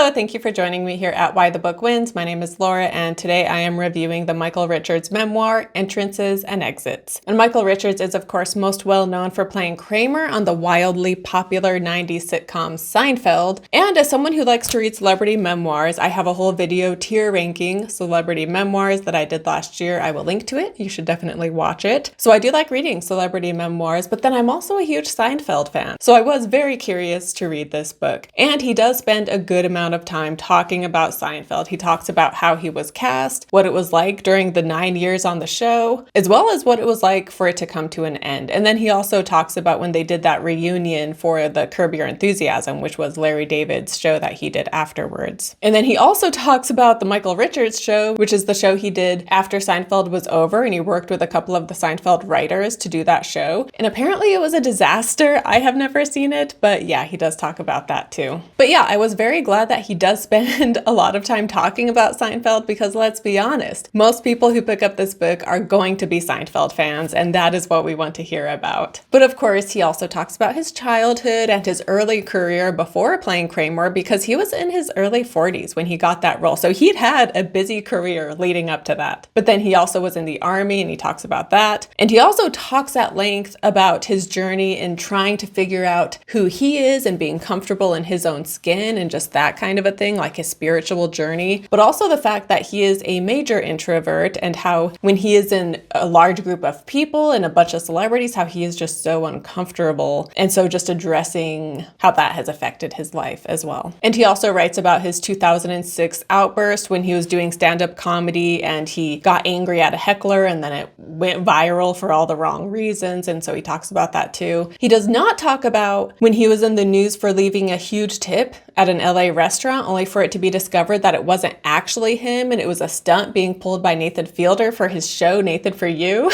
Hello, thank you for joining me here at Why the Book Wins. My name is Laura, and today I am reviewing the Michael Richards memoir, Entrances and Exits. And Michael Richards is, of course, most well known for playing Kramer on the wildly popular 90s sitcom Seinfeld. And as someone who likes to read celebrity memoirs, I have a whole video tier ranking celebrity memoirs that I did last year. I will link to it. You should definitely watch it. So I do like reading celebrity memoirs, but then I'm also a huge Seinfeld fan. So I was very curious to read this book. And he does spend a good amount of time talking about Seinfeld. He talks about how he was cast, what it was like during the 9 years on the show, as well as what it was like for it to come to an end. And then he also talks about when they did that reunion for the Curb Your Enthusiasm, which was Larry David's show that he did afterwards. And then he also talks about the Michael Richards show, which is the show he did after Seinfeld was over, and he worked with a couple of the Seinfeld writers to do that show. And apparently it was a disaster. I have never seen it, but yeah, he does talk about that too. But yeah, I was very glad that he does spend a lot of time talking about Seinfeld because let's be honest, most people who pick up this book are going to be Seinfeld fans, and that is what we want to hear about. But of course, he also talks about his childhood and his early career before playing Kramer because he was in his early 40s when he got that role. So he'd had a busy career leading up to that. But then he also was in the army and he talks about that. And he also talks at length about his journey in trying to figure out who he is and being comfortable in his own skin and just that kind of a thing, like his spiritual journey, but also the fact that he is a major introvert and how when he is in a large group of people and a bunch of celebrities, how he is just so uncomfortable. And so just addressing how that has affected his life as well. And he also writes about his 2006 outburst when he was doing stand-up comedy and he got angry at a heckler and then it went viral for all the wrong reasons. And so he talks about that too. He does not talk about when he was in the news for leaving a huge tip at an LA restaurant, only for it to be discovered that it wasn't actually him and it was a stunt being pulled by Nathan Fielder for his show, Nathan for You.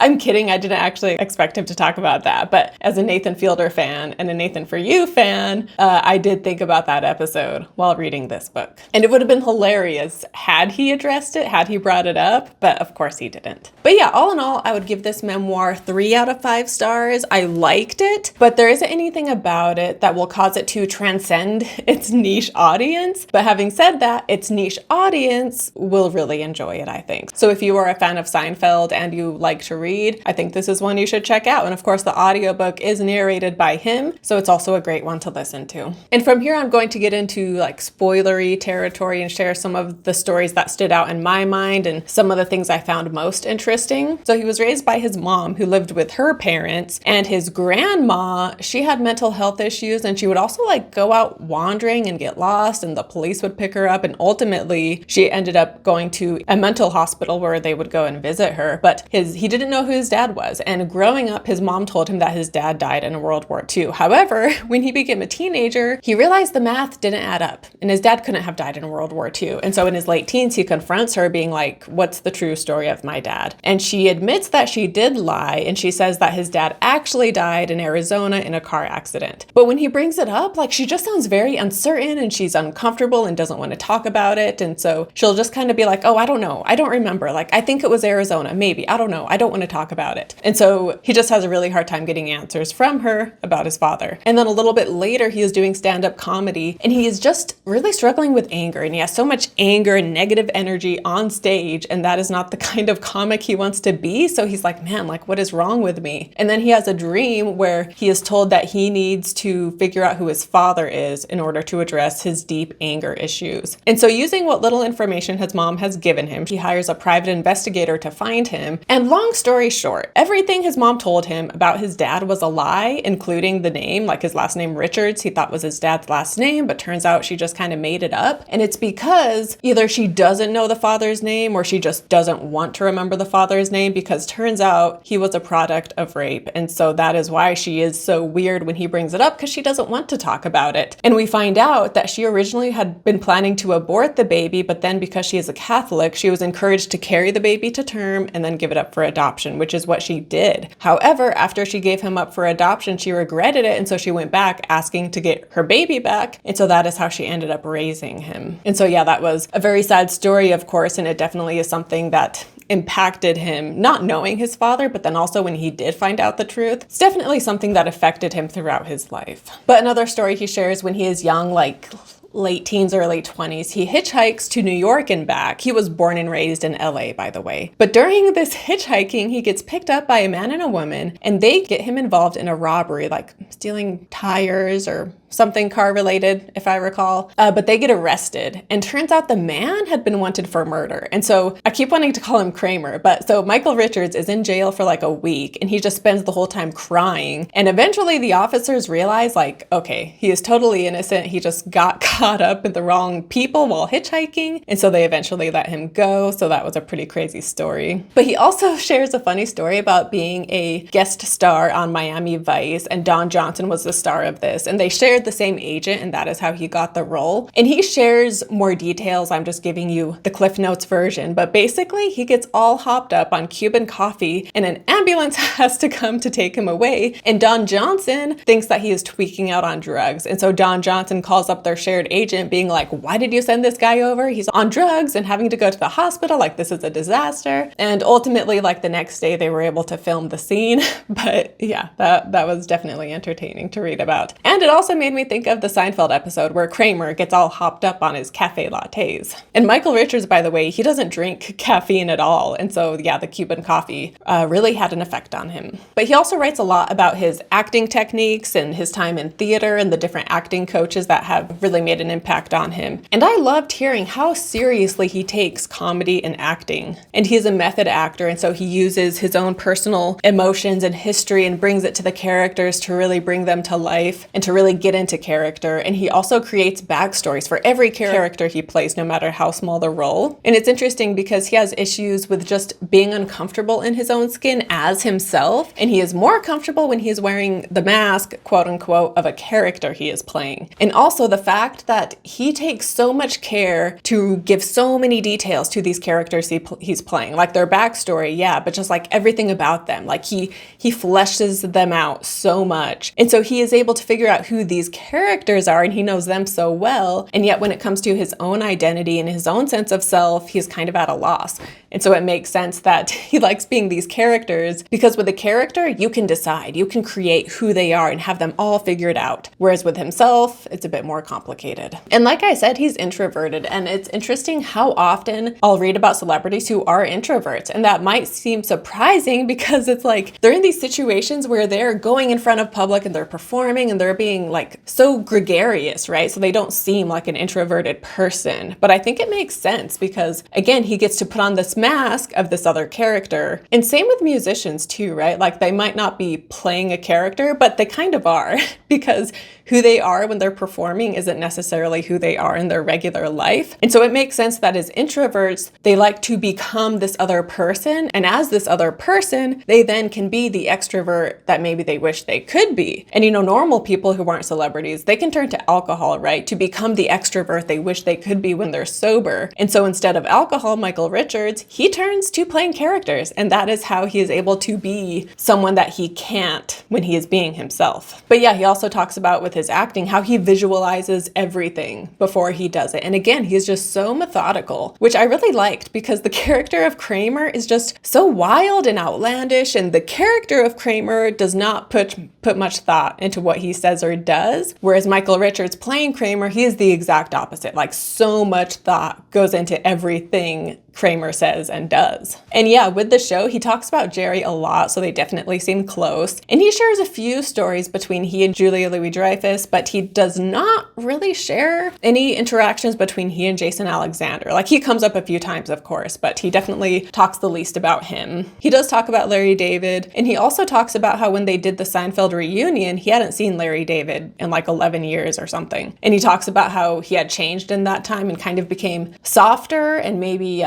I'm kidding, I didn't actually expect him to talk about that, but as a Nathan Fielder fan and a Nathan for You fan, I did think about that episode while reading this book. And it would have been hilarious had he addressed it, had he brought it up, but of course he didn't. But yeah, all in all, I would give this memoir 3 out of 5 stars. I liked it, but there isn't anything about it that will cause it to transcend its niche audience. But having said that, its niche audience will really enjoy it, I think. So if you are a fan of Seinfeld and you like to read, I think this is one you should check out. And of course, the audiobook is narrated by him, so it's also a great one to listen to. And from here, I'm going to get into like spoilery territory and share some of the stories that stood out in my mind and some of the things I found most interesting. So he was raised by his mom, who lived with her parents, and his grandma, she had mental health issues, and she would also like go out wandering and get lost, and the police would pick her up, and ultimately she ended up going to a mental hospital where they would go and visit her. But he didn't know who his dad was, and growing up, his mom told him that his dad died in World War II. However, when he became a teenager, he realized the math didn't add up, and his dad couldn't have died in World War II. And so in his late teens, he confronts her being like, what's the true story of my dad? And she admits that she did lie, and she says that his dad actually died in Arizona in a car accident. But when he brings it up, like, she just sounds very uncertain and she's uncomfortable and doesn't want to talk about it. And so she'll just kind of be like, oh, I don't know. I don't remember. Like, I think it was Arizona. Maybe. I don't know. I don't want to talk about it. And so he just has a really hard time getting answers from her about his father. And then a little bit later, he is doing stand-up comedy and he is just really struggling with anger. And he has so much anger and negative energy on stage. And that is not the kind of comic he wants to be. So he's like, man, like, what is wrong with me? And then he has a dream where he is told that he needs to figure out who his father is in order to address his deep anger issues. And so using what little information his mom has given him, he hires a private investigator to find him. And long story short, everything his mom told him about his dad was a lie, including the name, like his last name Richards. He thought was his dad's last name, but turns out she just kind of made it up. And it's because either she doesn't know the father's name or she just doesn't want to remember the father's name, because turns out he was a product of rape. And so that is why she is so weird when he brings it up, because she doesn't want to talk about it. And we find out that she originally had been planning to abort the baby, but then because she is a Catholic, she was encouraged to carry the baby to term and then give it up for adoption, which is what she did. However, after she gave him up for adoption, she regretted it, and so she went back asking to get her baby back. And so that is how she ended up raising him. And so yeah, that was a very sad story, of course, and it definitely is something that impacted him, not knowing his father, but then also when he did find out the truth. It's definitely something that affected him throughout his life. But another story he shares when he is young, like late teens, early 20s, he hitchhikes to New York and back. He was born and raised in LA, by the way. But during this hitchhiking, he gets picked up by a man and a woman, and they get him involved in a robbery, like stealing tires or something car related, if I recall. But they get arrested, and turns out the man had been wanted for murder. And so I keep wanting to call him Kramer, but so Michael Richards is in jail for like a week, and he just spends the whole time crying. And eventually the officers realize, like, okay, he is totally innocent. He just got caught up with the wrong people while hitchhiking. And so they eventually let him go. So that was a pretty crazy story. But he also shares a funny story about being a guest star on Miami Vice, and Don Johnson was the star of this. And they shared the same agent, and that is how he got the role. And he shares more details. I'm just giving you the Cliff Notes version, but basically he gets all hopped up on Cuban coffee, and an ambulance has to come to take him away. And Don Johnson thinks that he is tweaking out on drugs. And so Don Johnson calls up their shared agent being like, why did you send this guy over? He's on drugs and having to go to the hospital. Like, this is a disaster. And ultimately, like, the next day they were able to film the scene. But yeah, that was definitely entertaining to read about. And it also made me think of the Seinfeld episode where Kramer gets all hopped up on his cafe lattes. And Michael Richards, by the way, he doesn't drink caffeine at all. And so yeah, the Cuban coffee really had an effect on him. But he also writes a lot about his acting techniques and his time in theater and the different acting coaches that have really made an impact on him. And I loved hearing how seriously he takes comedy and acting. And he's a method actor, and so he uses his own personal emotions and history and brings it to the characters to really bring them to life and to really get into character. And he also creates backstories for every character he plays, no matter how small the role. And it's interesting because he has issues with just being uncomfortable in his own skin as himself, and he is more comfortable when he's wearing the mask, quote unquote, of a character he is playing. And also the fact that he takes so much care to give so many details to these characters he's playing, like their backstory, yeah, but just like everything about them. Like he fleshes them out so much. And so he is able to figure out who these characters are, and he knows them so well. And yet when it comes to his own identity and his own sense of self, he's kind of at a loss. And so it makes sense that he likes being these characters, because with a character, you can decide, you can create who they are and have them all figured out. Whereas with himself, it's a bit more complicated. And like I said, he's introverted, and it's interesting how often I'll read about celebrities who are introverts. And that might seem surprising because it's like they're in these situations where they're going in front of public and they're performing and they're being like so gregarious, right? So they don't seem like an introverted person. But I think it makes sense because, again, he gets to put on this mask of this other character. And same with musicians too, right? Like they might not be playing a character, but they kind of are because who they are when they're performing isn't necessarily who they are in their regular life. And so it makes sense that as introverts, they like to become this other person. And as this other person, they then can be the extrovert that maybe they wish they could be. And normal people who aren't celebrities, they can turn to alcohol, right? To become the extrovert they wish they could be when they're sober. And so instead of alcohol, Michael Richards, he turns to playing characters. And that is how he is able to be someone that he can't when he is being himself. But yeah, he also talks about with his acting, how he visualizes everything before he does it. And again, he's just so methodical, which I really liked because the character of Kramer is just so wild and outlandish. And the character of Kramer does not put much thought into what he says or does. Whereas Michael Richards playing Kramer, he is the exact opposite. Like so much thought goes into everything Kramer says and does. And yeah, with the show, he talks about Jerry a lot, so they definitely seem close. And he shares a few stories between he and Julia Louis-Dreyfus, but he does not really share any interactions between he and Jason Alexander. Like he comes up a few times, of course, but he definitely talks the least about him. He does talk about Larry David, and he also talks about how when they did the Seinfeld reunion, he hadn't seen Larry David in like 11 years or something. And he talks about how he had changed in that time and kind of became softer and maybe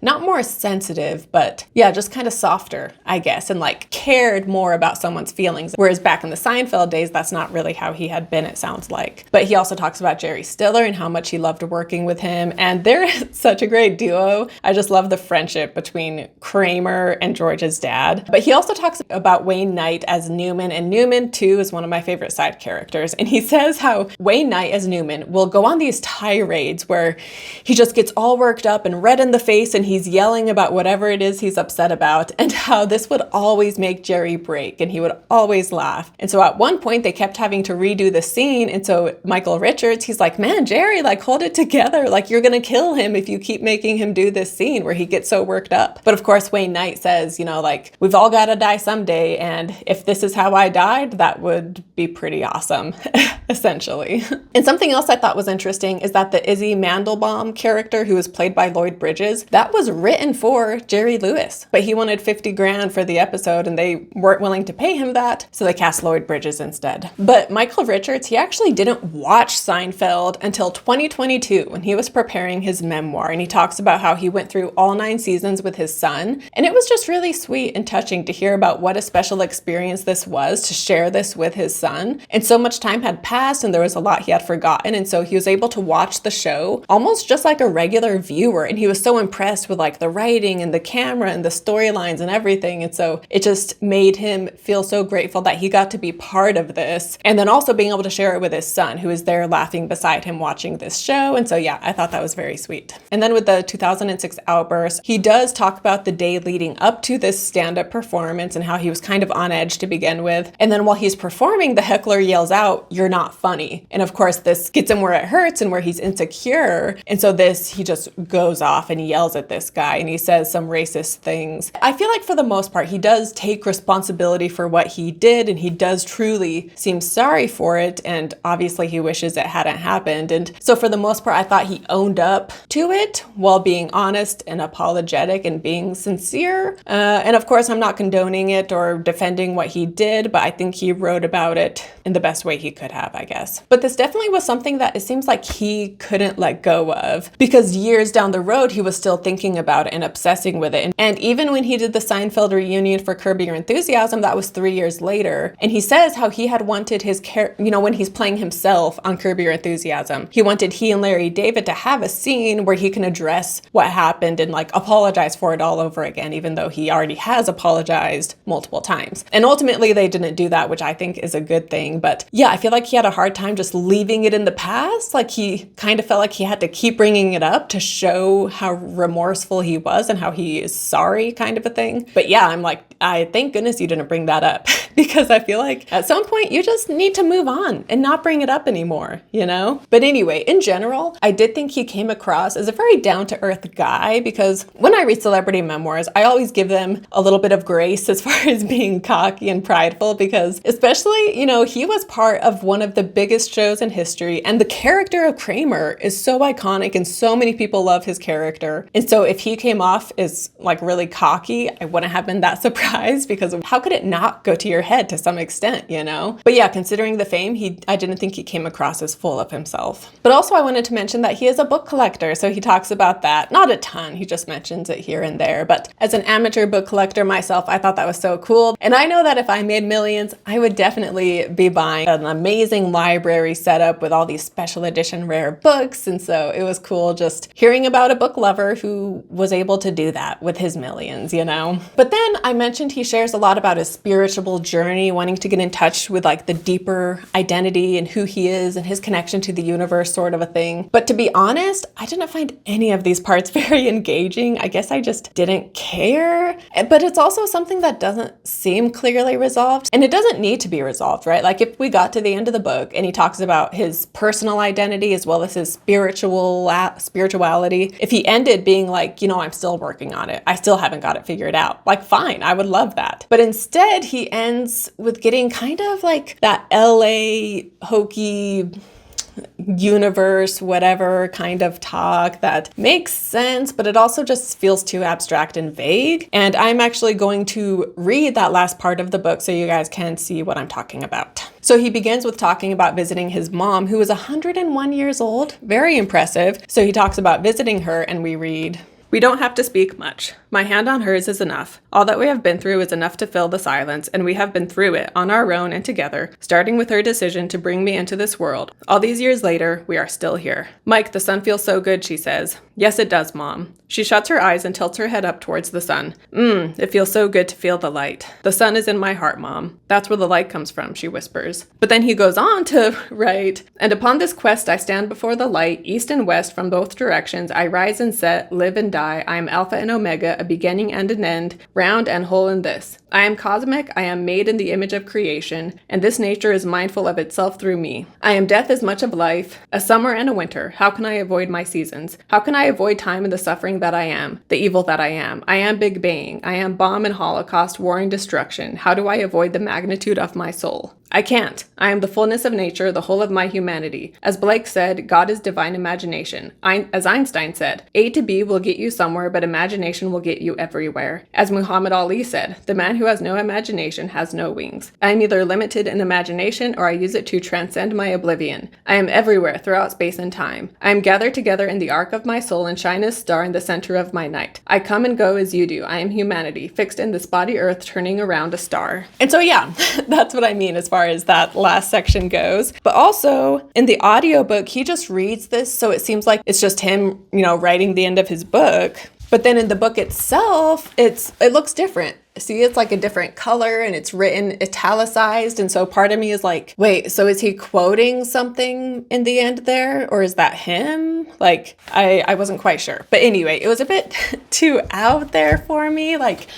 not more sensitive, but yeah, just kind of softer, I guess, and like cared more about someone's feelings. Whereas back in the Seinfeld days, that's not really how he had been, it sounds like. But he also talks about Jerry Stiller and how much he loved working with him. And they're such a great duo. I just love the friendship between Kramer and George's dad. But he also talks about Wayne Knight as Newman, and Newman too is one of my favorite side characters. And he says how Wayne Knight as Newman will go on these tirades where he just gets all worked up and red in the face face and he's yelling about whatever it is he's upset about, and how this would always make Jerry break and he would always laugh. And so at one point they kept having to redo the scene, and so Michael Richards, he's like, man, Jerry, like, hold it together, like, you're gonna kill him if you keep making him do this scene where he gets so worked up. But of course Wayne Knight says, you know, like, we've all got to die someday, and if this is how I died, that would be pretty awesome. Essentially. And something else I thought was interesting is that the Izzy Mandelbaum character, who was played by Lloyd Bridges, that was written for Jerry Lewis, but he wanted 50 grand for the episode and they weren't willing to pay him that, so they cast Lloyd Bridges instead. But Michael Richards, he actually didn't watch Seinfeld until 2022 when he was preparing his memoir, and he talks about how he went through all 9 seasons with his son, and it was just really sweet and touching to hear about what a special experience this was to share this with his son. And so much time had passed and there was a lot he had forgotten, and so he was able to watch the show almost just like a regular viewer, and he was so impressed with like the writing and the camera and the storylines and everything. And so it just made him feel so grateful that he got to be part of this, and then also being able to share it with his son, who is there laughing beside him watching this show. And so yeah, I thought that was very sweet. And then with the 2006 outburst, he does talk about the day leading up to this stand-up performance and how he was kind of on edge to begin with. And then while he's performing, the heckler yells out, "You're not funny." And of course this gets him where it hurts and where he's insecure. And so he just goes off and he yells at this guy and he says some racist things. I feel like for the most part, he does take responsibility for what he did, and he does truly seem sorry for it. And obviously he wishes it hadn't happened. And so for the most part, I thought he owned up to it while being honest and apologetic and being sincere. And of course, I'm not condoning it or defending what he did, but I think he wrote about it in the best way he could have, I guess. But this definitely was something that it seems like he couldn't let go of, because years down the road, he was still thinking about it and obsessing with it. And even when he did the Seinfeld reunion for Curb Your Enthusiasm, that was 3 years later. And he says how he had wanted his when he's playing himself on Curb Your Enthusiasm, he wanted he and Larry David to have a scene where he can address what happened and like apologize for it all over again, even though he already has apologized multiple times. And ultimately they didn't do that, which I think is a good thing. But yeah, I feel like he had a hard time just leaving it in the past. Like he kind of felt like he had to keep bringing it up to show how remorseful he was and how he is sorry, kind of a thing. But yeah, I'm like, I thank goodness you didn't bring that up because I feel like at some point you just need to move on and not bring it up anymore, you know? But anyway, in general, I did think he came across as a very down-to-earth guy, because when I read celebrity memoirs, I always give them a little bit of grace as far as being cocky and prideful, because especially, you know, he was part of one of the biggest shows in history, and the character of Kramer is so iconic and so many people love his character. And so if he came off as like really cocky, I wouldn't have been that surprised, because how could it not go to your head to some extent, you know? But yeah, considering the fame, I didn't think he came across as full of himself. But also I wanted to mention that he is a book collector, so he talks about that. Not a ton, he just mentions it here and there, but as an amateur book collector myself, I thought that was so cool. And I know that if I made millions, I would definitely be buying an amazing library setup with all these special edition rare books. And so it was cool just hearing about a book lover who was able to do that with his millions, you know? But then I mentioned he shares a lot about his spiritual journey, wanting to get in touch with like the deeper identity and who he is and his connection to the universe, sort of a thing. But to be honest, I didn't find any of these parts very engaging. I guess I just didn't care. But it's also something that doesn't seem clearly resolved, and it doesn't need to be resolved, right? Like if we got to the end of the book and he talks about his personal identity as well as his spirituality, if he ended being like, you know, I'm still working on it, I still haven't got it figured out, like fine, I would love that. But instead he ends with getting kind of like that LA hokey universe, whatever kind of talk that makes sense, but it also just feels too abstract and vague. And I'm actually going to read that last part of the book so you guys can see what I'm talking about. So he begins with talking about visiting his mom, who is 101 years old. Very impressive. So he talks about visiting her, and we read, "We don't have to speak much. My hand on hers is enough. All that we have been through is enough to fill the silence, and we have been through it on our own and together, starting with her decision to bring me into this world. All these years later, we are still here. Mike, the sun feels so good," she says. "Yes, it does, Mom." She shuts her eyes and tilts her head up towards the sun. It feels so good to feel the light. The sun is in my heart, Mom. That's where the light comes from," she whispers. But then he goes on to write, "And upon this quest I stand before the light, east and west from both directions. I rise and set, live and die. die. I am Alpha and Omega, a beginning and an end, round and whole in this. I am cosmic, I am made in the image of creation, and this nature is mindful of itself through me. I am death as much of life, a summer and a winter. How can I avoid my seasons? How can I avoid time and the suffering that I am, the evil that I am? I am Big Bang. I am bomb and holocaust, war and destruction. How do I avoid the magnitude of my soul? I can't. I am the fullness of nature, the whole of my humanity. As Blake said, God is divine imagination. As Einstein said, A to B will get you somewhere, but imagination will get you everywhere. As Muhammad Ali said, the man who has no imagination has no wings. I am either limited in imagination or I use it to transcend my oblivion. I am everywhere throughout space and time. I am gathered together in the arc of my soul and shine as star in the center of my night. I come and go as you do. I am humanity, fixed in this body earth, turning around a star. And so yeah, that's what I mean as far as that last section goes. But also in the audiobook, he just reads this, so it seems like it's just him, writing the end of his book. But then in the book itself, it looks different. See, it's like a different color and it's written italicized. And so part of me is like, wait, so is he quoting something in the end there? Or is that him? Like, I wasn't quite sure. But anyway, it was a bit too out there for me. Like,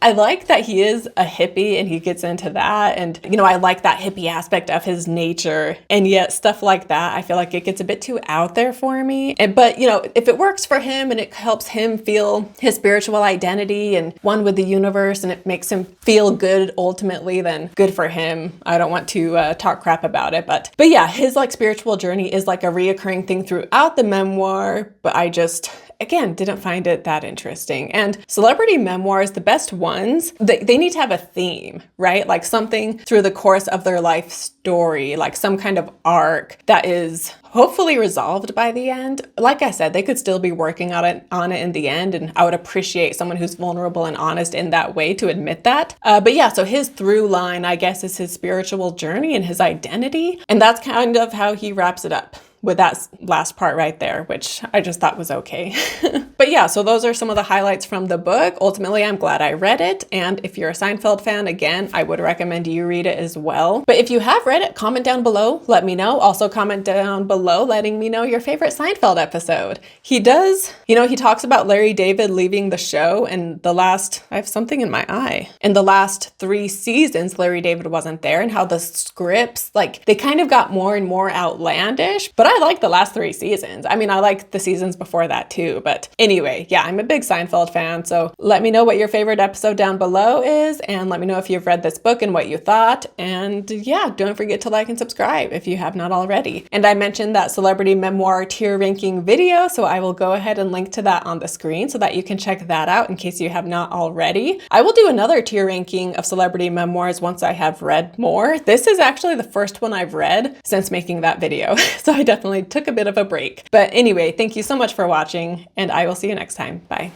I like that he is a hippie and he gets into that. And, I like that hippie aspect of his nature. And yet stuff like that, I feel like it gets a bit too out there for me. But, if it works for him and it helps him feel his spiritual identity and one with the universe and it makes him feel good ultimately, then good for him. I don't want to talk crap about it. But yeah, his spiritual journey is like a reoccurring thing throughout the memoir. But I just, again, didn't find it that interesting. And celebrity memoirs, the best ones, they need to have a theme, right? Like something through the course of their life story, like some kind of arc that is hopefully resolved by the end. Like I said, they could still be working on it in the end, and I would appreciate someone who's vulnerable and honest in that way to admit that. But yeah, so his through line, I guess, is his spiritual journey and his identity. And that's kind of how he wraps it up with that last part right there, which I just thought was okay. But yeah, so those are some of the highlights from the book. Ultimately, I'm glad I read it. And if you're a Seinfeld fan, again, I would recommend you read it as well. But if you have read it, comment down below, let me know. Also comment down below letting me know your favorite Seinfeld episode. He does, he talks about Larry David leaving the show and I have something in my eye. In the last 3 seasons, Larry David wasn't there, and how the scripts, they kind of got more and more outlandish. But I like the last 3 seasons. I mean, I like the seasons before that too. But anyway, yeah, I'm a big Seinfeld fan. So let me know what your favorite episode down below is, and let me know if you've read this book and what you thought. And yeah, don't forget to like and subscribe if you have not already. And I mentioned that celebrity memoir tier ranking video, so I will go ahead and link to that on the screen so that you can check that out in case you have not already. I will do another tier ranking of celebrity memoirs once I have read more. This is actually the first one I've read since making that video, so I definitely took a bit of a break. But anyway, thank you so much for watching, and I will see you next time. Bye.